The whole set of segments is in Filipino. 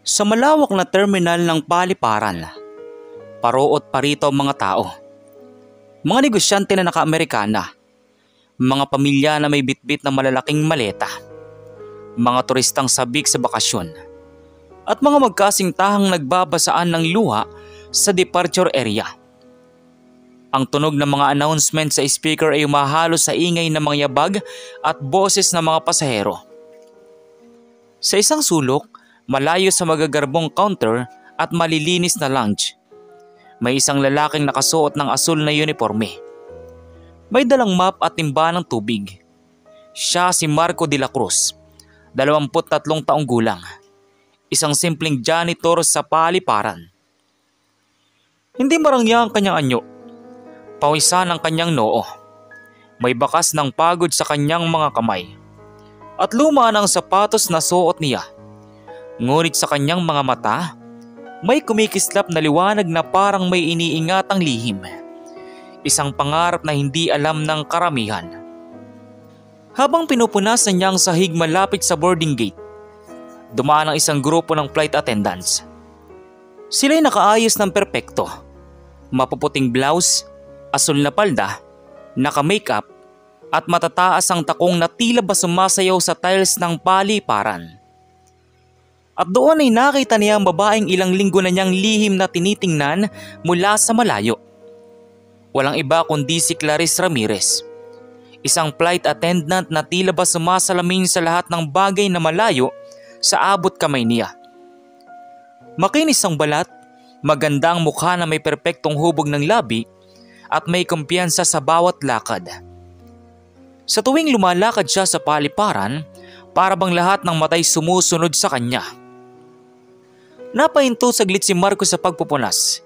Sa malawak na terminal ng paliparan, paroot parito ang mga tao. Mga negosyante na naka-Amerikana, mga pamilya na may bitbit na malalaking maleta, mga turistang sabik sa bakasyon, at mga magkasingtahang nagbabasaan ng luha sa departure area. Ang tunog ng mga announcement sa speaker ay umahalo sa ingay ng mga yabag at boses ng mga pasahero. Sa isang sulok, malayo sa magagarbong counter at malilinis na lounge, may isang lalaking nakasuot ng asul na uniforme. May dalang map at timba ng tubig. Siya si Marco de la Cruz, 23 taong gulang. Isang simpleng janitor sa paliparan. Hindi marangya ang kanyang anyo. Pawisan ang kanyang noo. May bakas ng pagod sa kanyang mga kamay. At luma ang sapatos na suot niya. Ngunit sa kanyang mga mata, may kumikislap na liwanag na parang may iniingatang lihim. Isang pangarap na hindi alam ng karamihan. Habang pinupunasan niya ang sahig malapit sa boarding gate, dumaan ang isang grupo ng flight attendants. Sila'y nakaayos ng perpekto. Mapuputing blouse, asul na palda, naka-makeup, at matataas ang takong na tila ba sumasayaw sa tiles ng paliparan. At doon ay nakita niya ang babaeng ilang linggo na niyang lihim na tinitingnan mula sa malayo. Walang iba kundi si Clarice Ramirez, isang flight attendant na tila ba sumasalamin sa lahat ng bagay na malayo sa abot kamay niya. Makinis ang balat, maganda ang mukha na may perpektong hubog ng labi at may kumpiyansa sa bawat lakad. Sa tuwing lumalakad siya sa paliparan, para bang lahat ng matay sumusunod sa kanya. Napahinto saglit si Marco sa pagpupunas.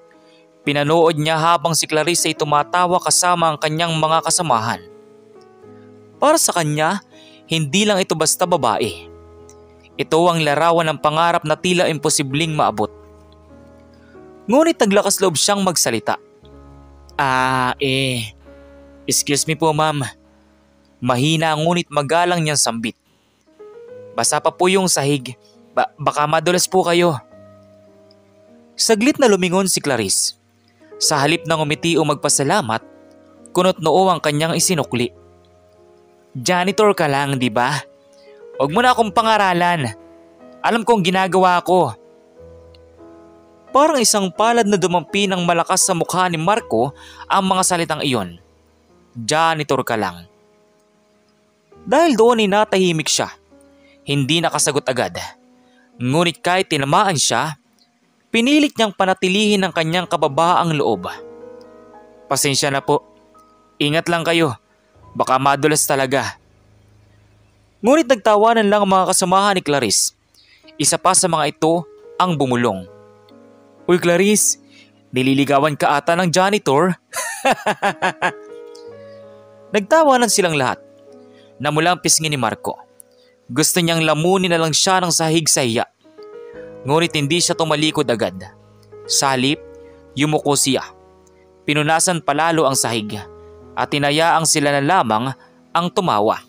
Pinanood niya habang si Clarice ay tumatawa kasama ang kanyang mga kasamahan. Para sa kanya, hindi lang ito basta babae. Ito ang larawan ng pangarap na tila imposibleng maabot. Ngunit naglakas loob siyang magsalita. Excuse me po ma'am. Mahina ngunit magalang niyang sambit. Basa pa po yung sahig. Baka madulas po kayo. Saglit na lumingon si Clarice. Sa halip ng umiti o magpasalamat, kunot noo ang kanyang isinukli. Janitor ka lang, di ba? Huwag mo na akong pangaralan. Alam kong ginagawa ko. Parang isang palad na dumampi ng malakas sa mukha ni Marco ang mga salitang iyon. Janitor ka lang. Dahil doon ay natahimik siya. Hindi nakasagot agad. Ngunit kahit tinamaan siya, pinilit niyang panatilihin ang kanyang kababaang loob. Pasensya na po. Ingat lang kayo. Baka madulas talaga. Ngunit nagtawanan lang ang mga kasamahan ni Clarice. Isa pa sa mga ito ang bumulong. Uy Clarice, nililigawan ka ata ng janitor? Nagtawanan silang lahat. Namulang pisngi ni Marco. Gusto niyang lamunin na lang siya ng sahig sa hiya. Ngunit hindi siya tumalikod agad. Sa halip, yumuko siya. Pinunasan palalo ang sahig at tinayaang sila na lamang ang tumawa.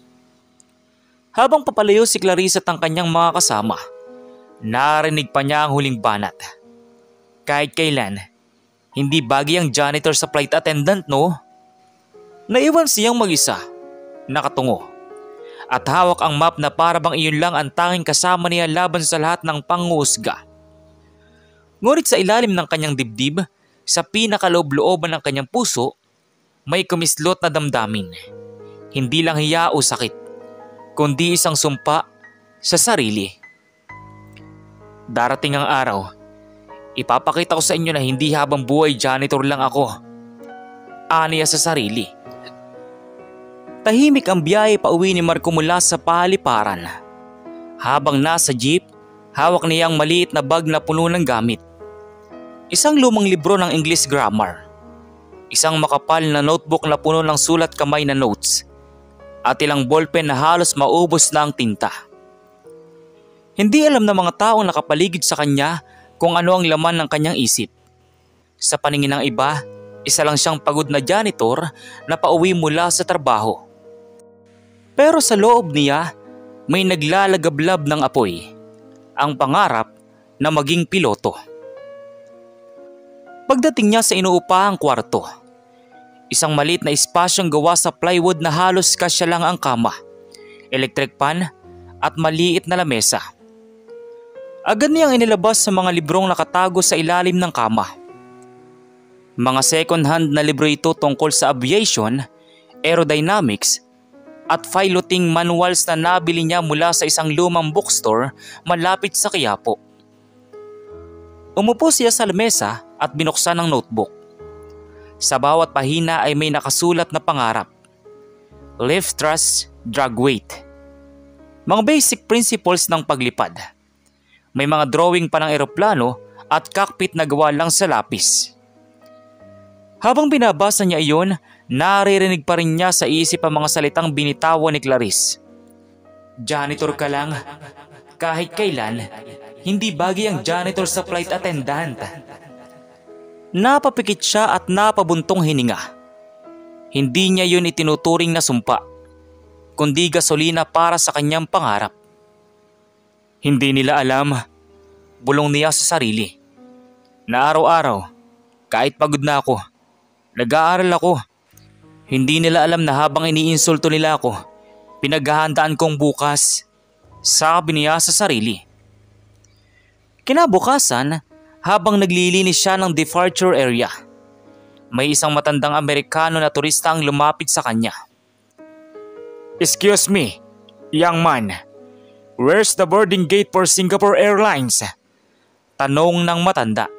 Habang papalayo si Clarice at ang kanyang mga kasama, narinig pa niya ang huling banat. Kahit kailan, hindi bagay ang janitor sa flight attendant, no? Naiwan siyang mag-isa, nakatungo, at hawak ang map na para bang iyon lang ang tanging kasama niya laban sa lahat ng panghuhusga. Ngunit sa ilalim ng kanyang dibdib, sa pinakaloob-looban ng kanyang puso, may kumislot na damdamin. Hindi lang hiya o sakit, kundi isang sumpa sa sarili. Darating ang araw, ipapakita ko sa inyo na hindi habang buhay janitor lang ako. Aniya sa sarili. Tahimik ang biyahe pauwi ni Marco mula sa paliparan. Habang nasa jeep, hawak niya ang maliit na bag na puno ng gamit. Isang lumang libro ng English grammar. Isang makapal na notebook na puno ng sulat kamay na notes. At ilang ballpen na halos maubos na ang tinta. Hindi alam ng mga taong nakapaligid sa kanya kung ano ang laman ng kanyang isip. Sa paningin ng iba, isa lang siyang pagod na janitor na pauwi mula sa trabaho. Pero sa loob niya, may naglalagablab ng apoy. Ang pangarap na maging piloto. Pagdating niya sa inuupahang kwarto, isang maliit na espasyong gawa sa plywood na halos kasya lang ang kama, electric fan at maliit na lamesa. Agad niyang inilabas sa mga librong nakatago sa ilalim ng kama. Mga second-hand na libro ito tungkol sa aviation, aerodynamics at piloting manuals na nabili niya mula sa isang lumang bookstore malapit sa Quiapo. Umupo siya sa lamesa at binuksan ang notebook. Sa bawat pahina ay may nakasulat na pangarap. Lift thrust, drag weight. Mga basic principles ng paglipad. May mga drawing pa ng eroplano at cockpit na gawa lang sa lapis. Habang binabasa niya iyon, naririnig pa rin niya sa isip ang mga salitang binitawan ni Clarice. Janitor ka lang, kahit kailan, hindi bagay ang janitor sa flight attendant. Napapikit siya at napabuntong hininga. Hindi niya yun itinuturing na sumpa, kundi gasolina para sa kanyang pangarap. Hindi nila alam, bulong niya sa sarili, na araw-araw, kahit pagod na ako, nag-aaral ako. Hindi nila alam na habang iniinsulto nila ako, pinaghahandaan kong bukas, sabi niya sa sarili. Kinabukasan, habang naglilinis siya ng departure area, may isang matandang Amerikano na turista ang lumapit sa kanya. Excuse me, young man. Where's the boarding gate for Singapore Airlines? Tanong ng matanda.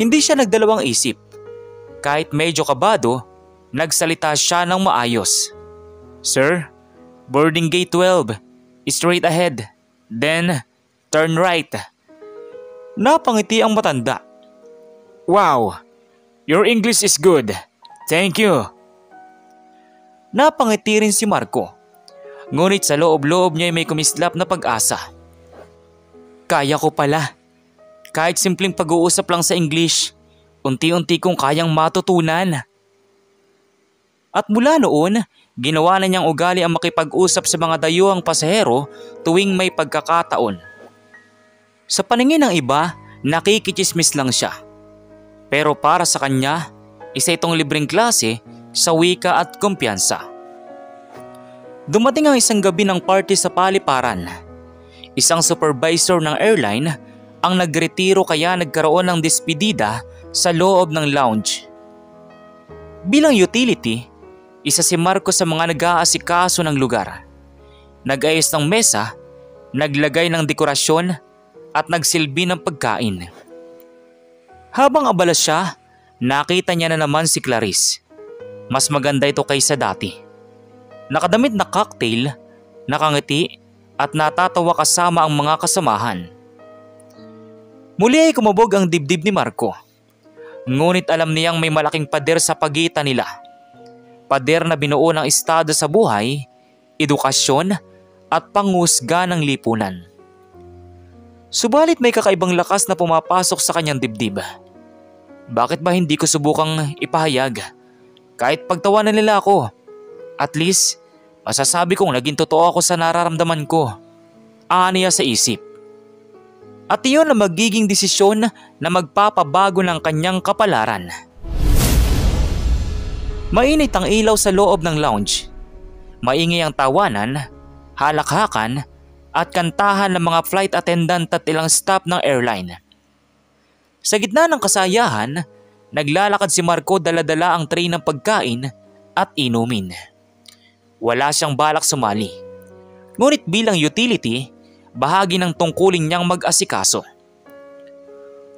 Hindi siya nagdalawang isip. Kahit medyo kabado, nagsalita siya ng maayos. Sir, boarding gate 12, straight ahead, then turn right. Napangiti ang matanda. Wow, your English is good. Thank you. Napangiti rin si Marco. Ngunit sa loob-loob niya ay may kumislap na pag-asa. Kaya ko pala. Kahit simpleng pag-uusap lang sa English, unti-unti kong kayang matutunan. At mula noon, ginawa na niyang ugali ang makipag-usap sa mga dayuhang pasahero tuwing may pagkakataon. Sa paningin ng iba, nakikichismis lang siya. Pero para sa kanya, isa itong libreng klase sa wika at kumpiyansa. Dumating ang isang gabi ng party sa paliparan. Isang supervisor ng airline ang nagretiro kaya nagkaroon ng despedida sa loob ng lounge. Bilang utility, isa si Marco sa mga nag-aasikaso ng lugar. Nag-ayos ng mesa, naglagay ng dekorasyon at nagsilbi ng pagkain. Habang abala siya, nakita niya na naman si Clarice. Mas maganda ito kaysa dati. Nakadamit na cocktail, nakangiti at natatawa kasama ang mga kasamahan. Muli ay kumabog ang dibdib ni Marco. Ngunit alam niyang may malaking pader sa pagitan nila. Pader na binuo ng estado sa buhay, edukasyon at pangusga ng lipunan. Subalit may kakaibang lakas na pumapasok sa kanyang dibdib. Bakit ba hindi ko subukang ipahayag? Kahit pagtawanan nila ako, at least masasabi kong naging totoo ako sa nararamdaman ko. Aniya sa isip. At iyon ang magiging desisyon na magpapabago ng kanyang kapalaran. Mainit ang ilaw sa loob ng lounge. Maingay ang tawanan, halakhakan at kantahan ng mga flight attendant at ilang staff ng airline. Sa gitna ng kasayahan, naglalakad si Marco dala-dala ang tray ng pagkain at inumin. Wala siyang balak sumali. Ngunit bilang utility, bahagi ng tungkulin niyang mag-asikaso.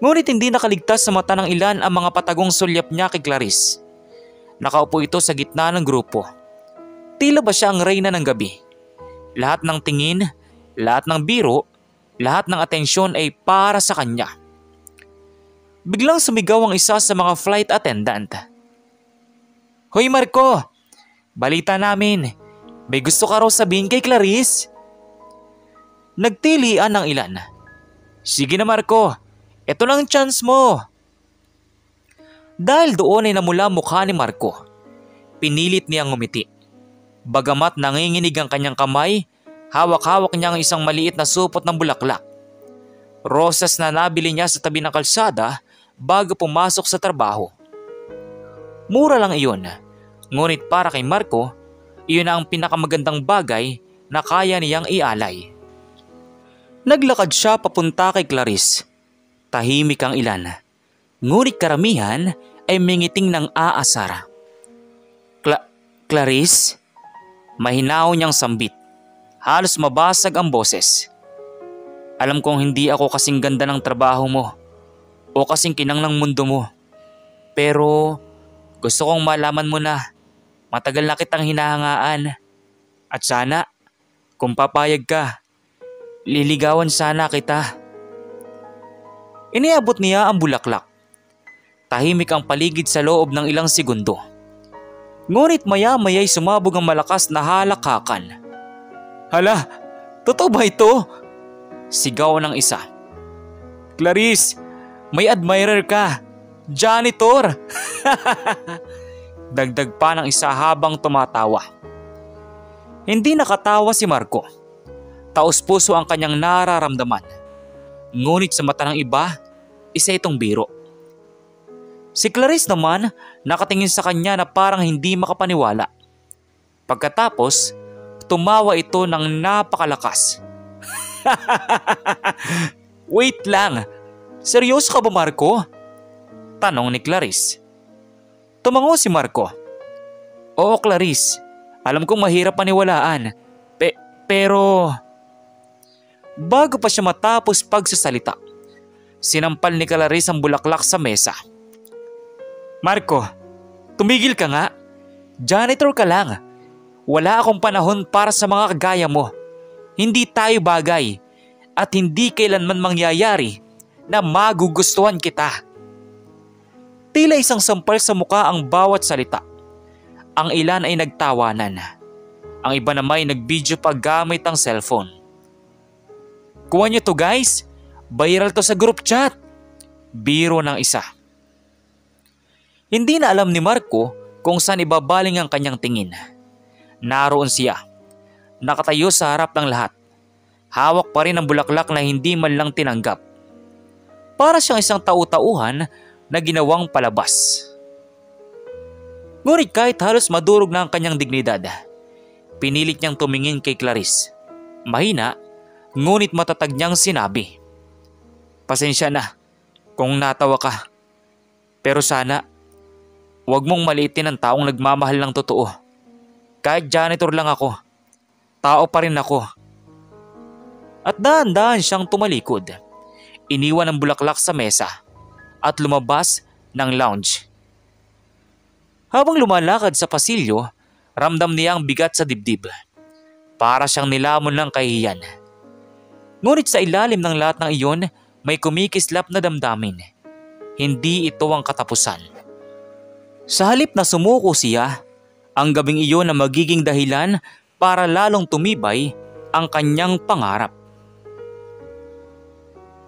Ngunit hindi nakaligtas sa mata ng ilan ang mga patagong sulyap niya kay Clarice. Nakaupo ito sa gitna ng grupo. Tila ba siya ang reyna ng gabi? Lahat ng tingin, lahat ng biro, lahat ng atensyon ay para sa kanya. Biglang sumigaw ang isa sa mga flight attendant. Hoy Marco! Balita namin, may gusto ka raw sabihin kay Clarice? Nagtilian ng ilan. Sige na Marco, ito lang chance mo. Dahil doon ay namula mukha ni Marco. Pinilit niyang ngumiti. Bagamat nanginginig ang kanyang kamay, hawak-hawak niya ang isang maliit na supot ng bulaklak. Rosas na nabili niya sa tabi ng kalsada bago pumasok sa trabaho. Mura lang iyon, ngunit para kay Marco, iyon na ang pinakamagandang bagay na kaya niyang ialay. Naglakad siya papunta kay Clarice. Tahimik ang ilan, ngunit karamihan ay mingiting ng aasar. Clarice? Mahinaw niyang sambit. Halos mabasag ang boses. Alam kong hindi ako kasing ganda ng trabaho mo o kasing kinang ng mundo mo. Pero gusto kong malaman mo na matagal na kitang hinahangaan. At sana, kung papayag ka, liligawan sana kita. Iniabot niya ang bulaklak. Tahimik ang paligid sa loob ng ilang segundo. Ngunit maya-maya'y sumabog ang malakas na halakakan. Hala, totoo ba ito? Sigaw ng isa. Clarice, may admirer ka. Janitor! Dagdag pa ng isa habang tumatawa. Hindi nakatawa si Marco. Taos-puso ang kanyang nararamdaman. Ngunit sa mata ng iba, isa itong biro. Si Clarice naman nakatingin sa kanya na parang hindi makapaniwala. Pagkatapos, tumawa ito ng napakalakas. Wait lang, seryoso ka ba, Marco? Tanong ni Clarice. Tumango si Marco. Oo, Clarice, alam kong mahirap paniwalaan. Pero... Bago pa siya matapos pagsasalita, sinampal ni Clarice ang bulaklak sa mesa. Marco, tumigil ka nga. Janitor ka lang. Wala akong panahon para sa mga kagaya mo. Hindi tayo bagay at hindi kailanman mangyayari na magugustuhan kita. Tila isang sampal sa muka ang bawat salita. Ang ilan ay nagtawanan. Ang iba naman ay nag-video pa gamit ang cellphone. Kuha niyo to guys, viral to sa group chat. Biro ng isa. Hindi na alam ni Marco kung saan ibabaling ang kanyang tingin. Naroon siya, nakatayo sa harap ng lahat. Hawak pa rin ang bulaklak na hindi man lang tinanggap. Para siyang isang tau-tauhan na ginawang palabas. Ngunit kahit halos madurog na ang kanyang dignidad, pinilit niyang tumingin kay Clarice. Mahina, ngunit matatag niyang sinabi. Pasensya na kung natawa ka. Pero sana, huwag mong maliitin ang taong nagmamahal ng totoo. Kahit janitor lang ako, tao pa rin ako. At dahan-dahan siyang tumalikod. Iniwan ang bulaklak sa mesa at lumabas ng lounge. Habang lumalakad sa pasilyo, ramdam niya ang bigat sa dibdib. Para siyang nilamon ng kahihiyan. Ngunit sa ilalim ng lahat ng iyon, may kumikislap na damdamin. Hindi ito ang katapusan. Sa halip na sumuko siya, ang gabing iyon na magiging dahilan para lalong tumibay ang kanyang pangarap.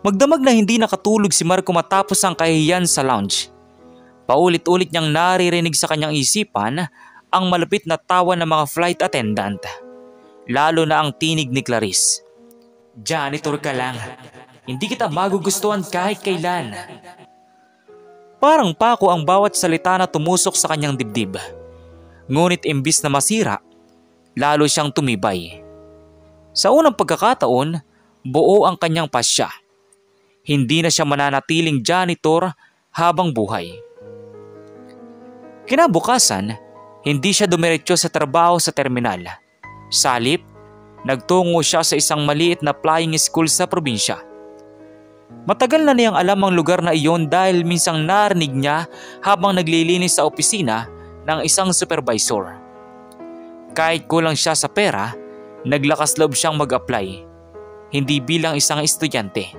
Magdamag na hindi nakatulog si Marco matapos ang kahihiyan sa lounge. Paulit-ulit niyang naririnig sa kanyang isipan ang malapit na tawa ng mga flight attendant. Lalo na ang tinig ni Clarice. Janitor ka lang. Hindi kita magugustuhan kahit kailan. Parang pako ang bawat salita na tumusok sa kanyang dibdib. Ngunit imbis na masira, lalo siyang tumibay. Sa unang pagkakataon, buo ang kanyang pasya. Hindi na siya mananatiling janitor habang buhay. Kinabukasan, hindi siya dumiretso sa trabaho sa terminal. Sa halip, nagtungo siya sa isang maliit na flying school sa probinsya. Matagal na niyang alam ang lugar na iyon dahil minsang narinig niya habang naglilinis sa opisina ng isang supervisor. Kahit kulang siya sa pera, naglakas loob siyang mag-apply. Hindi bilang isang estudyante,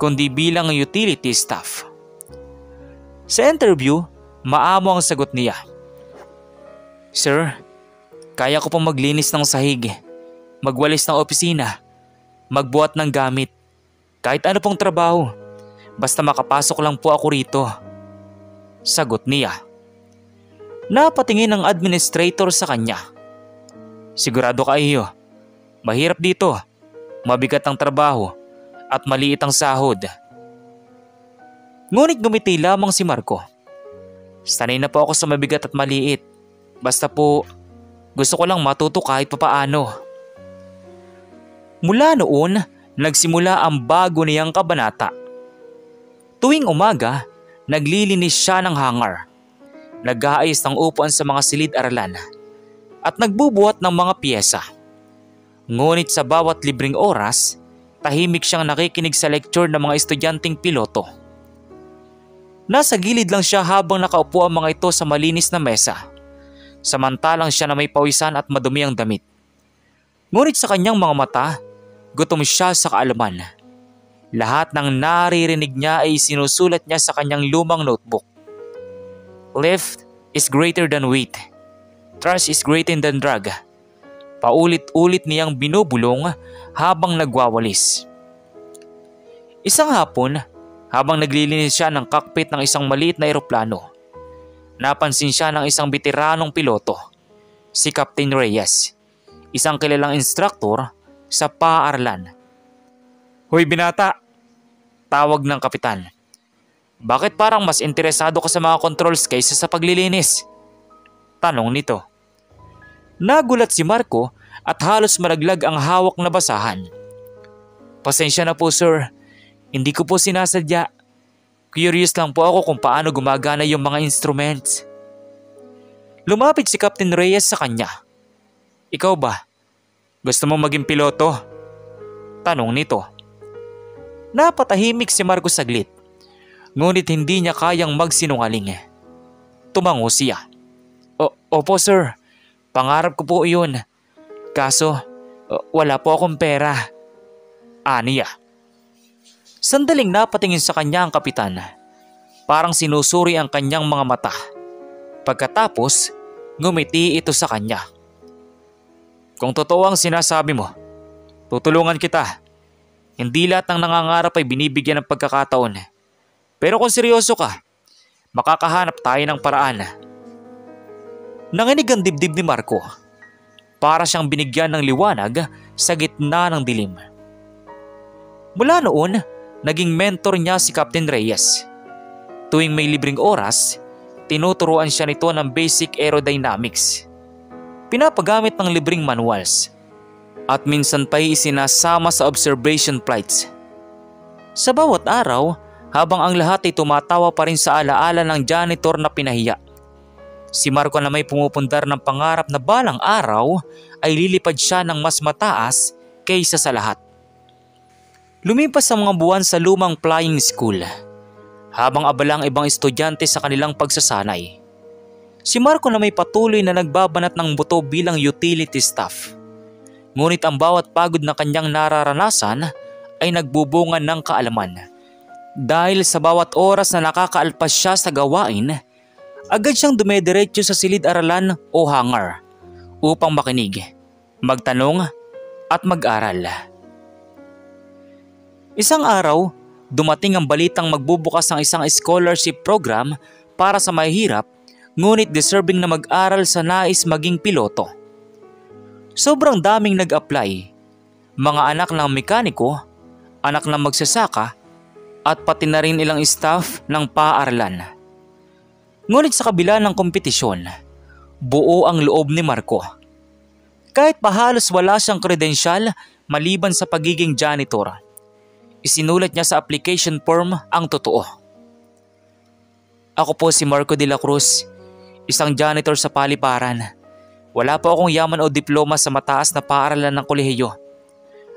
kundi bilang utility staff. Sa interview, maamo ang sagot niya. Sir, kaya ko pong maglinis ng sahig, magwalis ng opisina, magbuhat ng gamit, kahit ano pong trabaho, basta makapasok lang po ako rito. Sagot niya. Napatingin ang administrator sa kanya. Sigurado ka iyo, mahirap dito, mabigat ang trabaho, at maliit ang sahod. Ngunit ngumiti lamang si Marco. Sanay na po ako sa mabigat at maliit. Basta po, gusto ko lang matuto kahit papaano. Mula noon, nagsimula ang bago niyang kabanata. Tuwing umaga, naglilinis siya ng hangar. Nag-aayos ng upuan sa mga silid-aralan at nagbubuhat ng mga piyesa. Ngunit sa bawat libreng oras, tahimik siyang nakikinig sa lecture ng mga estudyanteng piloto. Nasa gilid lang siya habang nakaupo ang mga ito sa malinis na mesa, samantalang siya na may pawisan at madumi ang damit. Ngunit sa kanyang mga mata, gutom siya sa kaalaman. Lahat ng naririnig niya ay sinusulat niya sa kanyang lumang notebook. Lift is greater than weight. Trust is greater than drug. Paulit-ulit niyang binubulong habang nagwawalis. Isang hapon, habang naglilinis siya ng cockpit ng isang maliit na eroplano, napansin siya ng isang veteranong piloto, si Captain Reyes, isang kilalang instruktor sa paaralan. "Hoy binata," tawag ng kapitan. "Bakit parang mas interesado ka sa mga controls kaysa sa paglilinis?" tanong nito. Nagulat si Marco at halos malaglag ang hawak na basahan. "Pasensya na po sir, hindi ko po sinasadya. Curious lang po ako kung paano gumagana yung mga instruments." Lumapit si Captain Reyes sa kanya. "Ikaw ba? Gusto mong maging piloto?" tanong nito. Napatahimik si Marco saglit, ngunit hindi niya kayang magsinungaling. Tumango siya. Opo sir, pangarap ko po iyon. Kaso, wala po akong pera," aniya. Sandaling napatingin sa kanya ang kapitan. Parang sinusuri ang kanyang mga mata. Pagkatapos, ngumiti ito sa kanya. "Kung totoo ang sinasabi mo, tutulungan kita. Hindi lahat ng nangangarap ay binibigyan ng pagkakataon. Pero kung seryoso ka, makakahanap tayo ng paraan." Nanginig ang dibdib ni Marco. Para siyang binigyan ng liwanag sa gitna ng dilim. Mula noon, naging mentor niya si Captain Reyes. Tuwing may libreng oras, tinuturuan siya nito ng basic aerodynamics. Pinapagamit ng libreng manuals. At minsan pa'y isinasama sa observation flights. Sa bawat araw, habang ang lahat ay tumatawa pa rin sa alaala ng janitor na pinahiya, si Marco na may pumupundar ng pangarap na balang araw ay lilipad siya ng mas mataas kaysa sa lahat. Lumipas ang mga buwan sa lumang flying school, habang abala ang ibang estudyante sa kanilang pagsasanay. Si Marco na may patuloy na nagbabanat ng buto bilang utility staff. Ngunit ang bawat pagod na kanyang nararanasan ay nagbubunga ng kaalaman. Dahil sa bawat oras na nakakaalpas siya sa gawain, agad siyang dumediretso sa silid-aralan o hangar upang makinig, magtanong at mag-aral. Isang araw, dumating ang balitang magbubukas ng isang scholarship program para sa mahihirap ngunit deserving na mag-aral sa nais maging piloto. Sobrang daming nag-apply, mga anak ng mekaniko, anak ng magsasaka at pati na rin ilang staff ng paaralan. Ngunit sa kabila ng kompetisyon, buo ang loob ni Marco. Kahit pa halos wala siyang kredensyal maliban sa pagiging janitor, isinulat niya sa application form ang totoo. "Ako po si Marco de la Cruz, isang janitor sa Paliparan. Wala po akong yaman o diploma sa mataas na paaralan ng kolehiyo.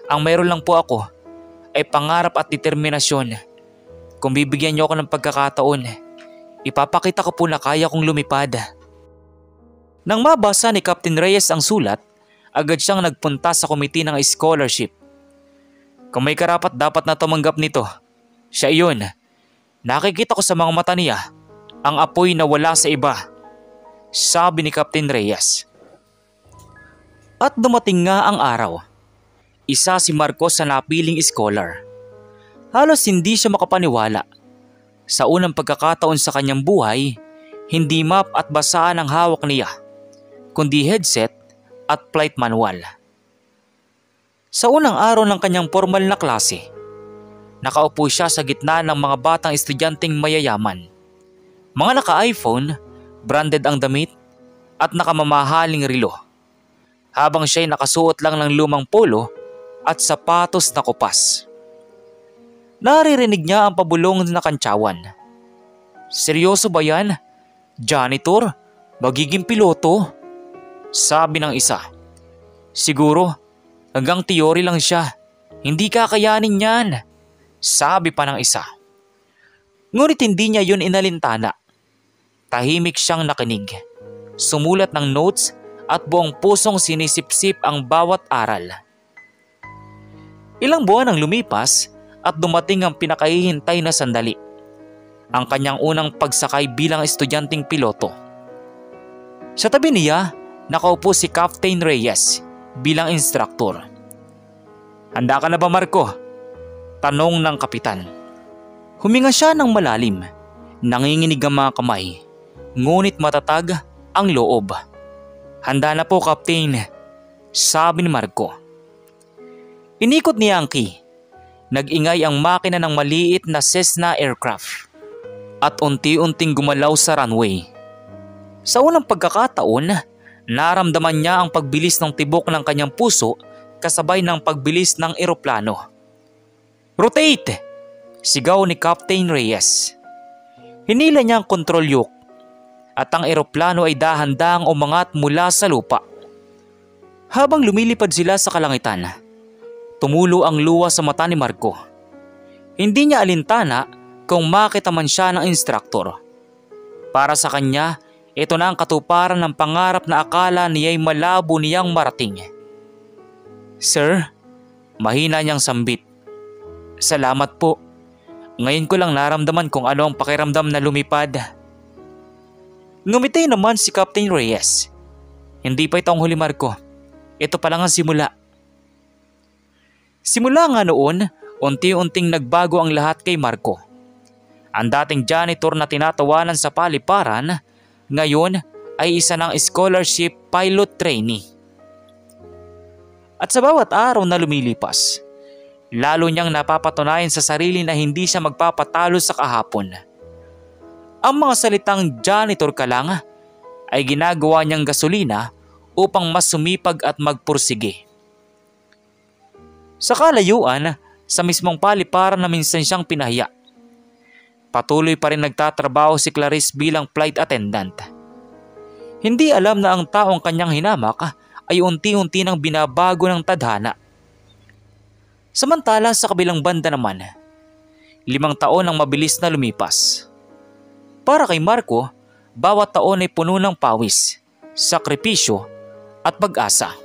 Ang meron lang po ako ay pangarap at determinasyon. Kung bibigyan niyo ako ng pagkakataon, ipapakita ko po na kaya kong lumipad." Nang mabasa ni Captain Reyes ang sulat, agad siyang nagpunta sa komite ng scholarship. "Kung may karapat dapat na tumanggap nito, siya iyon. Nakikita ko sa mga mata niya ang apoy na wala sa iba," sabi ni Captain Reyes. At dumating nga ang araw. Isa si Marco sa napiling scholar. Halos hindi siya makapaniwala. Sa unang pagkakataon sa kanyang buhay, hindi map at basaan ang hawak niya, kundi headset at flight manual. Sa unang araw ng kanyang formal na klase, Nakaupo siya sa gitna ng mga batang estudyanteng mayayaman. Mga naka-iPhone, branded ang damit at nakamamahaling relo. Habang siya'y nakasuot lang ng lumang polo at sapatos na kupas. Naririnig niya ang pabulong na kantsawan. "Seryoso ba yan? Janitor? Magiging piloto?" Sabi ng isa. "Siguro, hanggang teori lang siya. Hindi kakayanin yan." Sabi pa ng isa. Ngunit hindi niya yun inalintana. Tahimik siyang nakinig. Sumulat ng notes at buong pusong sinisipsip ang bawat aral. Ilang buwan ang lumipas at dumating ang pinakahihintay na sandali. Ang kanyang unang pagsakay bilang estudyanteng piloto. Sa tabi niya, nakaupo si Captain Reyes bilang instruktor. "Handa ka na ba, Marco?" Tanong ng kapitan. Huminga siya ng malalim. Nanginginig ang mga kamay. Ngunit matatag ang loob. "Handa na po, Captain," sabi ni Marco. Inikot niya ang key. Nag-ingay ang makina ng maliit na Cessna aircraft at unti-unting gumalaw sa runway. Sa unang pagkakataon, naramdaman niya ang pagbilis ng tibok ng kanyang puso kasabay ng pagbilis ng eroplano. "Rotate!" sigaw ni Captain Reyes. Hinila niya ang control yoke at ang eroplano ay dahan-dahang umangat mula sa lupa. Habang lumilipad sila sa kalangitan, tumulo ang luha sa mata ni Marco. Hindi niya alintana kung makita man siya ng instruktor. Para sa kanya, ito na ang katuparan ng pangarap na akala niya'y malabo niyang marating. "Sir," mahina niyang sambit. "Salamat po. Ngayon ko lang naramdaman kung ano ang pakiramdam na lumipad." Ngumiti naman si Captain Reyes. "Hindi pa ito ang huli, Marco. Ito pa lang ang simula." Simula nga noon, unti-unting nagbago ang lahat kay Marco. Ang dating janitor na tinatawanan sa paliparan, ngayon ay isa ng scholarship pilot trainee. At sa bawat araw na lumilipas, lalo niyang napapatunayan sa sarili na hindi siya magpapatalo sa kahapon. Ang mga salitang janitor ka lang ay ginagawa niyang gasolina upang mas sumipag at magpursige. Sa kalayuan, sa mismong paliparan na minsan siyang pinahiya, patuloy pa rin nagtatrabaho si Clarice bilang flight attendant. Hindi alam na ang taong kanyang hinamak ay unti-unti nang binabago ng tadhana. Samantala sa kabilang banda naman, 5 taon ang mabilis na lumipas. Para kay Marco, bawat taon ay puno ng pawis, sakripisyo at pag-asa.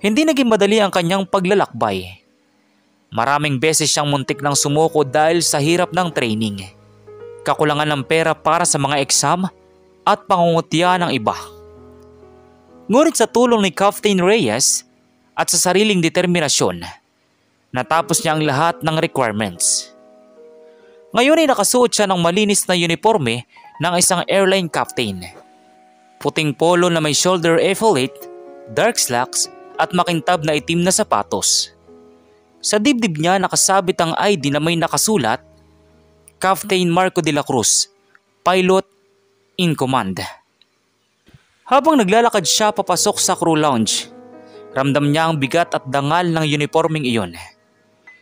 Hindi naging madali ang kanyang paglalakbay. Maraming beses siyang muntik nang sumuko dahil sa hirap ng training, kakulangan ng pera para sa mga exam at pangungutya ng iba. Ngunit sa tulong ni Captain Reyes at sa sariling determinasyon, natapos niya ang lahat ng requirements. Ngayon ay nakasuot siya ng malinis na uniforme ng isang airline captain. Puting polo na may shoulder epaulette, dark slacks at makintab na itim na sapatos. Sa dibdib niya nakasabit ang ID na may nakasulat, Captain Marco de la Cruz, Pilot in Command. Habang naglalakad siya papasok sa crew lounge, ramdam niya ang bigat at dangal ng uniformeng iyon.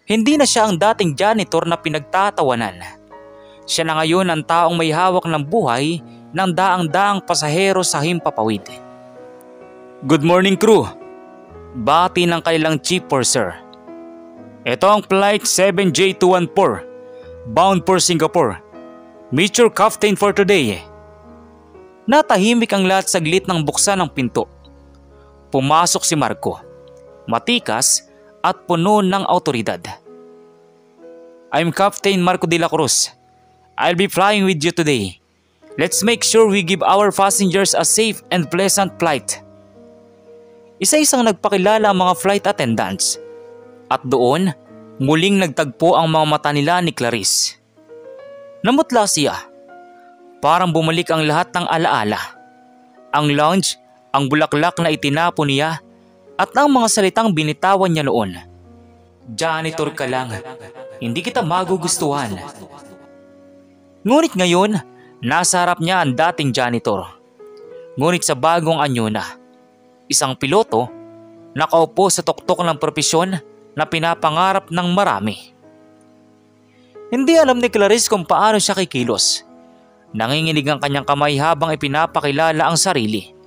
Hindi na siya ang dating janitor na pinagtatawanan. Siya na ngayon ang taong may hawak ng buhay ng daang-daang pasahero sa himpapawid. "Good morning, crew," bati ng kanilang chief purser. "Ito ang flight 7J214, bound for Singapore. Meet your captain for today." Natahimik ang lahat saglit nang buksan ang pinto. Pumasok si Marco, matikas at puno ng autoridad. "I'm Captain Marco de la Cruz. I'll be flying with you today. Let's make sure we give our passengers a safe and pleasant flight." Isa-isang nagpakilala ang mga flight attendants. At doon, muling nagtagpo ang mga mata nila ni Clarice. Namutla siya. Parang bumalik ang lahat ng alaala. Ang lounge, ang bulaklak na itinapon niya, at ang mga salitang binitawan niya noon. Janitor ka lang, hindi kita magugustuhan. Ngunit ngayon, nasa harap niya ang dating janitor. Ngunit sa bagong anyo na, isang piloto, nakaupo sa tuktok ng propesyon na pinapangarap ng marami. Hindi alam ni Clarice kung paano siya kikilos. Nanginginig ang kanyang kamay habang ipinapakilala ang sarili.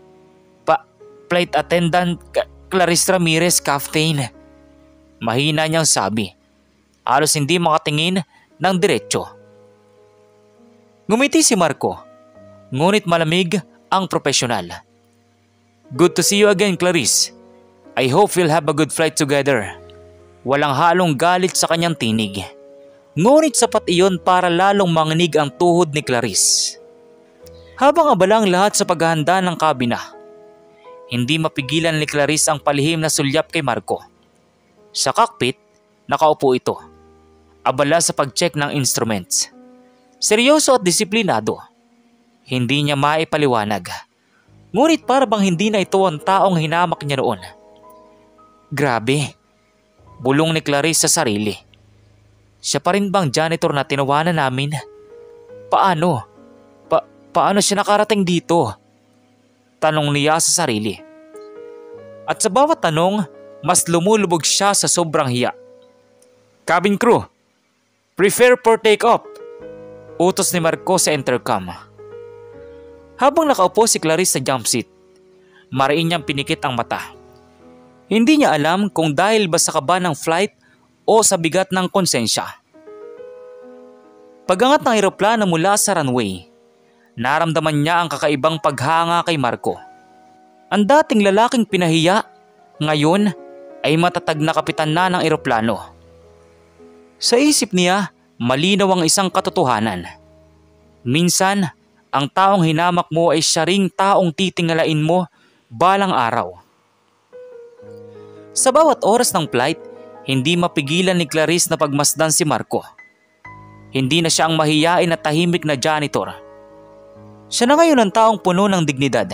Flight Attendant Clarice Ramirez, Captain. Mahina niyang sabi. Halos hindi makatingin ng diretsyo. Ngumiti si Marco, ngunit malamig ang profesional. Good to see you again, Clarice. I hope we'll have a good flight together. Walang halong galit sa kanyang tinig. Ngunit sapat iyon para lalong manginig ang tuhod ni Clarice. Habang abala ang lahat sa paghahanda ng kabina, hindi mapigilan ni Clarice ang palihim na sulyap kay Marco. Sa cockpit, nakaupo ito. Abala sa pag-check ng instruments. Seryoso at disiplinado. Hindi niya maipaliwanag. Ngunit para bang hindi na ito ang taong hinamak niya noon. Grabe. Bulong ni Clarice sa sarili. Siya pa rin bang janitor na tinawanan namin? Paano? Paano siya nakarating dito? Tanong niya sa sarili. At sa bawat tanong, mas lumulubog siya sa sobrang hiya. Cabin crew, prepare for take-off. Utos ni Marco sa intercom. Habang nakaupo si Clarice sa jump seat, mariin niyang pinikit ang mata. Hindi niya alam kung dahil ba sa kaba ng flight o sa bigat ng konsensya. Pagangat ng eroplano mula sa runway, naramdaman niya ang kakaibang paghanga kay Marco. Ang dating lalaking pinahiya, ngayon ay matatag na kapitan na ng eroplano. Sa isip niya, malinaw ang isang katotohanan. Minsan, ang taong hinamak mo ay siya ring taong titingalain mo balang araw. Sa bawat oras ng flight, hindi mapigilan ni Clarice na pagmasdan si Marco. Hindi na siya ang mahiyain at tahimik na janitor. Siya na ngayon ang taong puno ng dignidad,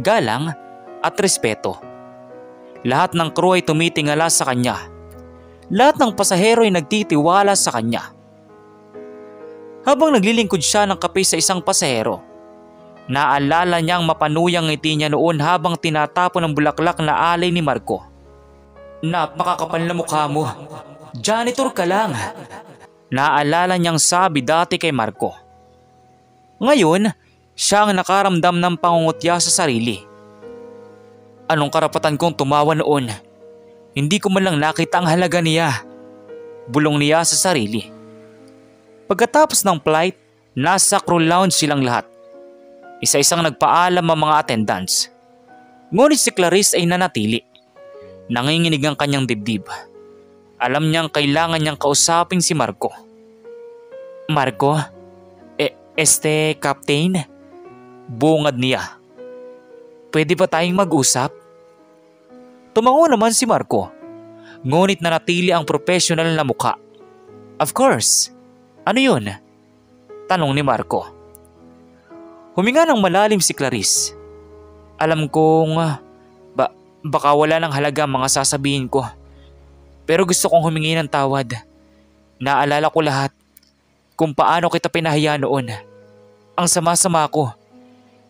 galang at respeto. Lahat ng crew ay tumitingala sa kanya. Lahat ng pasahero ay nagtitiwala sa kanya. Habang naglilingkod siya ng kape sa isang pasahero, naalala niyang mapanuyang ngiti niya noon habang tinatapon ng bulaklak na alay ni Marco. Napakakapal na mukha mo. Janitor ka lang. Naalala niyang sabi dati kay Marco. Ngayon, siya ang nakaramdam ng pangungutya sa sarili. Anong karapatan kong tumawa noon? Hindi ko man lang nakita ang halaga niya. Bulong niya sa sarili. Pagkatapos ng flight, nasa crew lounge silang lahat. Isa-isang nagpaalam ang mga attendants. Ngunit si Clarice ay nanatili. Nanginginig ang kanyang dibdib. Alam niyang kailangan niyang kausapin si Marco. Marco? Captain? Bungad niya. Pwede ba tayong mag-usap? Tumango naman si Marco. Ngunit nanatili ang professional na mukha. Of course. Ano yun? Tanong ni Marco. Huminga ng malalim si Clarice. Alam kong baka wala ng halaga mga sasabihin ko. Pero gusto kong humingi ng tawad. Naalala ko lahat kung paano kita pinahiya noon. Ang sama-sama ko.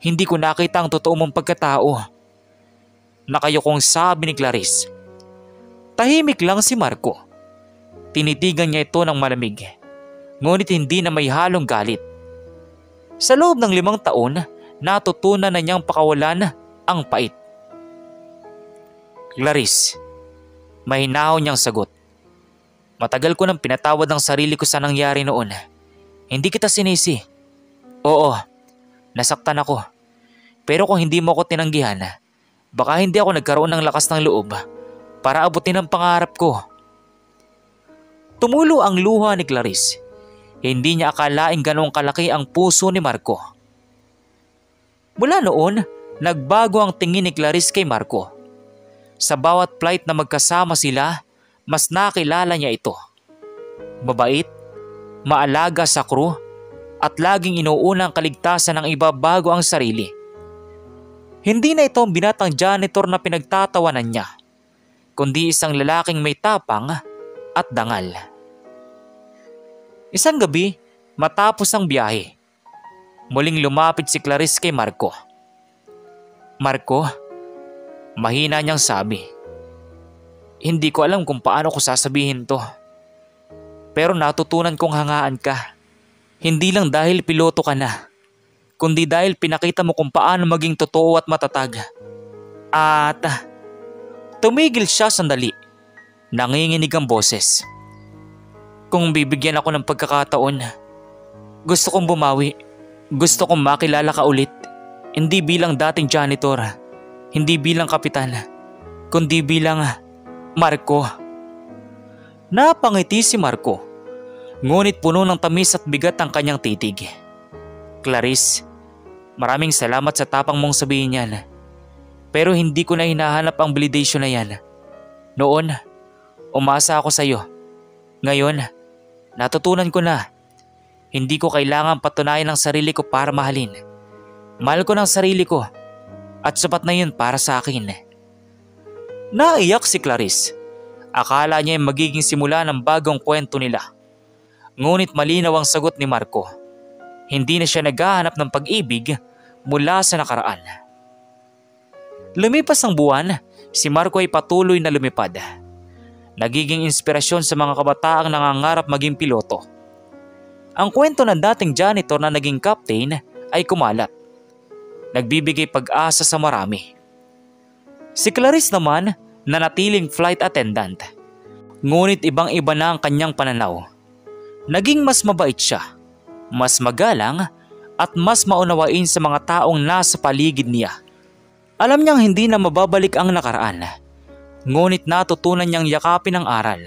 Hindi ko nakita ang totoo mong pagkatao. Nakayokong sabi ni Clarice. Tahimik lang si Marco. Tinitigan niya ito ng malamig. Ngunit hindi na may halong galit. Sa loob ng 5 taon, natutunan na niyang pakawalan ang pait. Clarice, mahinaw niyang sagot. Matagal ko nang pinatawad ang sarili ko sa nangyari noon. Hindi kita sinisi. Oo, nasaktan ako. Pero kung hindi mo ako tinanggihan, baka hindi ako nagkaroon ng lakas ng loob para abutin ang pangarap ko. Tumulo ang luha ni Clarice. Hindi niya akalaing ganoong kalaki ang puso ni Marco. Mula noon, nagbago ang tingin ni Clarice kay Marco. Sa bawat flight na magkasama sila, mas nakilala niya ito. Mabait, maalaga sa crew, at laging inuuna ang kaligtasan ng iba bago ang sarili. Hindi na ito ang binatang janitor na pinagtatawanan niya, kundi isang lalaking may tapang at dangal. Isang gabi, matapos ang biyahe, muling lumapit si Clarice kay Marco. "Marco," mahina niyang sabi, "hindi ko alam kung paano ko sasabihin to. Pero natutunan kong hangaan ka. Hindi lang dahil piloto ka na, kundi dahil pinakita mo kung paano maging totoo at matatag." At tumigil siya sandali. Nanginginig ang boses. "Kung bibigyan ako ng pagkakataon, gusto kong bumawi. Gusto kong makilala ka ulit. Hindi bilang dating janitor, hindi bilang kapitan, kundi bilang Marco." Napangiti si Marco, ngunit puno ng tamis at bigat ang kanyang titig. "Clarice, maraming salamat sa tapang mong sabihin yan. Pero hindi ko na hinahanap ang validation na yan. Noon, umasa ako sa iyo. Ngayon, natutunan ko na. Hindi ko kailangan patunayan ang sarili ko para mahalin. Mahal ko ng sarili ko at sapat na yun para sa akin." Naiyak si Clarice. Akala niya ay magiging simula ng bagong kwento nila. Ngunit malinaw ang sagot ni Marco. Hindi na siya naghahanap ng pag-ibig mula sa nakaraan. Lumipas ang buwan, si Marco ay patuloy na lumipad. Nagiging inspirasyon sa mga kabataang nangangarap maging piloto. Ang kwento ng dating janitor na naging captain ay kumalat. Nagbibigay pag-asa sa marami. Si Clarice naman nanatiling flight attendant. Ngunit ibang-iba na ang kanyang pananaw. Naging mas mabait siya, mas magalang at mas maunawain sa mga taong nasa paligid niya. Alam niyang hindi na mababalik ang nakaraan, ngunit natutunan niyang yakapin ang aral.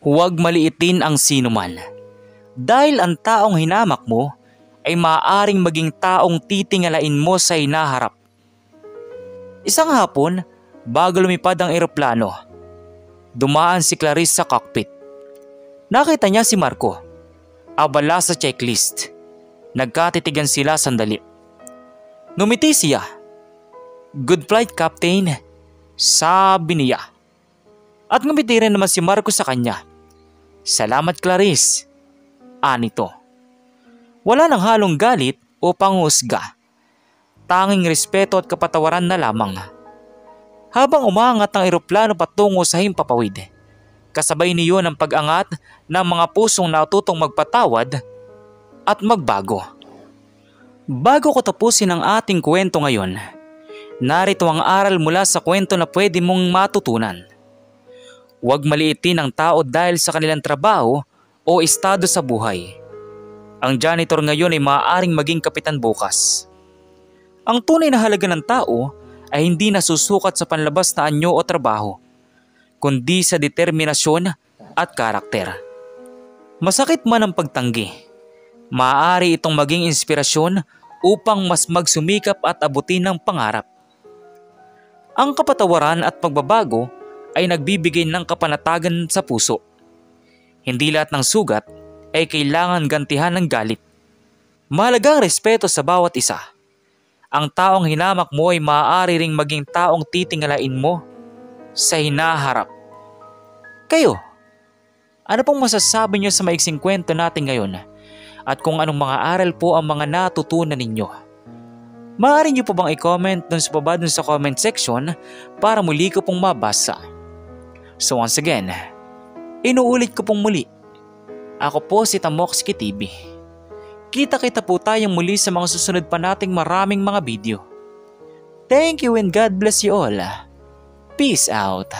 Huwag maliitin ang sinuman, dahil ang taong hinamak mo ay maaaring maging taong titingalain mo sa hinaharap. Isang hapon, bago lumipad ang eroplano, dumaan si Clarice sa cockpit. Nakita niya si Marco, abala sa checklist. Nagkatitigan sila sandali. Ngumiti siya. "Good flight, Captain," sabi niya. At ngumiti rin naman si Marco sa kanya. "Salamat, Clarice," anito. Wala nang halong galit o panghusga. Tanging respeto at kapatawaran na lamang. Habang umangat ang eroplano patungo sa himpapawid, kasabay niyo ang pag-angat ng mga pusong natutong magpatawad at magbago. Bago ko tapusin ang ating kwento ngayon, narito ang aral mula sa kwento na pwede mong matutunan. Huwag maliitin ang tao dahil sa kanilang trabaho o estado sa buhay. Ang janitor ngayon ay maaaring maging kapitan bukas. Ang tunay na halaga ng tao ay hindi nasusukat sa panlabas na anyo o trabaho, kundi sa determinasyon at karakter. Masakit man ang pagtanggi, maaari itong maging inspirasyon upang mas magsumikap at abutin ang pangarap. Ang kapatawaran at pagbabago ay nagbibigay ng kapanatagan sa puso. Hindi lahat ng sugat ay kailangan gantihan ng galit. Mahalaga ang respeto sa bawat isa. Ang taong hinamak mo ay maaari ring maging taong titingalain mo sa hinaharap. Kayo, ano pong masasabi niyo sa maiksing kwento natin ngayon? At kung anong mga aral po ang mga natutunan ninyo? Maaari niyo po bang i-comment dun sa baba dun sa comment section para muli ko pong mabasa? So once again, inuulit ko pong muli. Ako po si Tamoxki TV. Kita-kita po tayong muli sa mga susunod pa nating maraming mga video. Thank you and God bless you all. Peace out.